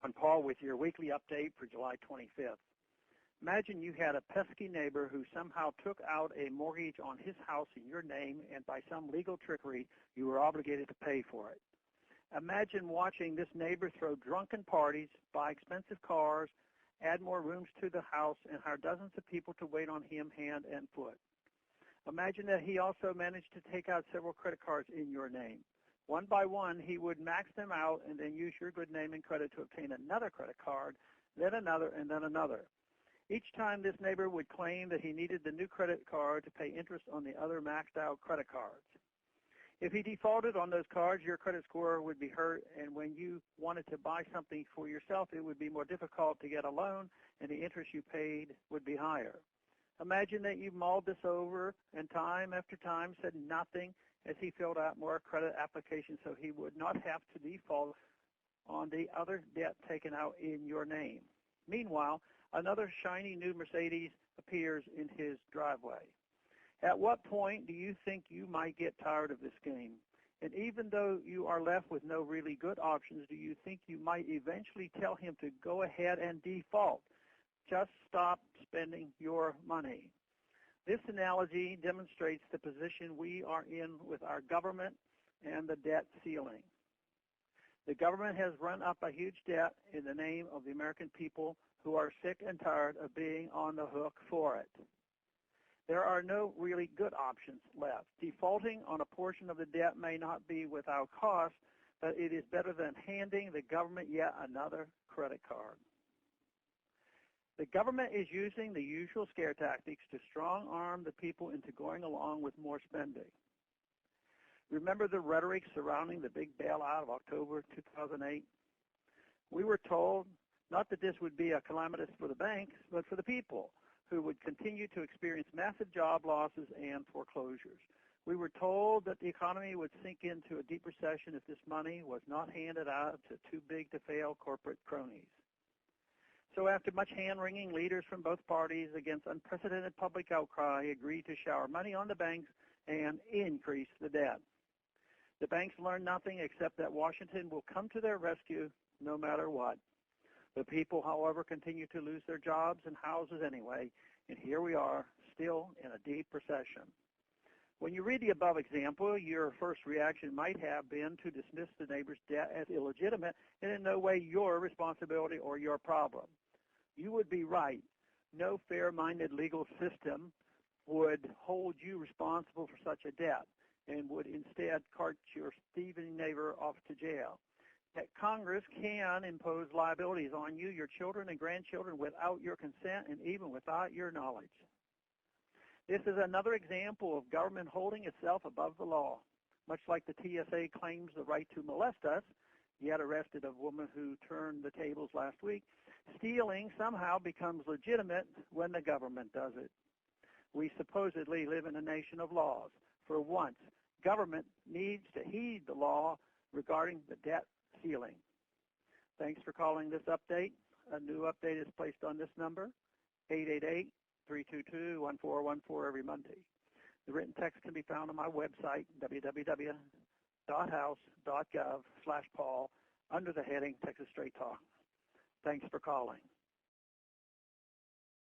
I'm Paul with your weekly update for July 25th. Imagine you had a pesky neighbor who somehow took out a mortgage on his house in your name, and by some legal trickery, you were obligated to pay for it. Imagine watching this neighbor throw drunken parties, buy expensive cars, add more rooms to the house, and hire dozens of people to wait on him hand and foot. Imagine that he also managed to take out several credit cards in your name. One by one, he would max them out and then use your good name and credit to obtain another credit card, then another, and then another. Each time this neighbor would claim that he needed the new credit card to pay interest on the other maxed out credit cards. If he defaulted on those cards, your credit score would be hurt, and when you wanted to buy something for yourself, it would be more difficult to get a loan, and the interest you paid would be higher. Imagine that you mulled this over and time after time said nothing as he filled out more credit applications so he would not have to default on the other debt taken out in your name. Meanwhile, another shiny new Mercedes appears in his driveway. At what point do you think you might get tired of this game? And even though you are left with no really good options, do you think you might eventually tell him to go ahead and default? Just stop spending your money. This analogy demonstrates the position we are in with our government and the debt ceiling. The government has run up a huge debt in the name of the American people who are sick and tired of being on the hook for it. There are no really good options left. Defaulting on a portion of the debt may not be without cost, but it is better than handing the government yet another credit card. The government is using the usual scare tactics to strong-arm the people into going along with more spending. Remember the rhetoric surrounding the big bailout of October 2008? We were told not that this would be a calamitous for the banks, but for the people who would continue to experience massive job losses and foreclosures. We were told that the economy would sink into a deep recession if this money was not handed out to too-big-to-fail corporate cronies. So after much hand-wringing, leaders from both parties against unprecedented public outcry agreed to shower money on the banks and increase the debt. The banks learned nothing except that Washington will come to their rescue no matter what. The people, however, continue to lose their jobs and houses anyway, and here we are, still in a deep recession. When you read the above example, your first reaction might have been to dismiss the neighbor's debt as illegitimate and in no way your responsibility or your problem. You would be right. No fair-minded legal system would hold you responsible for such a debt and would instead cart your thieving neighbor off to jail. That Congress can impose liabilities on you, your children and grandchildren without your consent and even without your knowledge. This is another example of government holding itself above the law. Much like the TSA claims the right to molest us, yet arrested a woman who turned the tables last week, stealing somehow becomes legitimate when the government does it. We supposedly live in a nation of laws. For once, government needs to heed the law regarding the debt ceiling. Thanks for calling this update. A new update is placed on this number, 888-322-1414 every Monday. The written text can be found on my website, www.house.gov/Paul, under the heading Texas Straight Talk. Thanks for calling.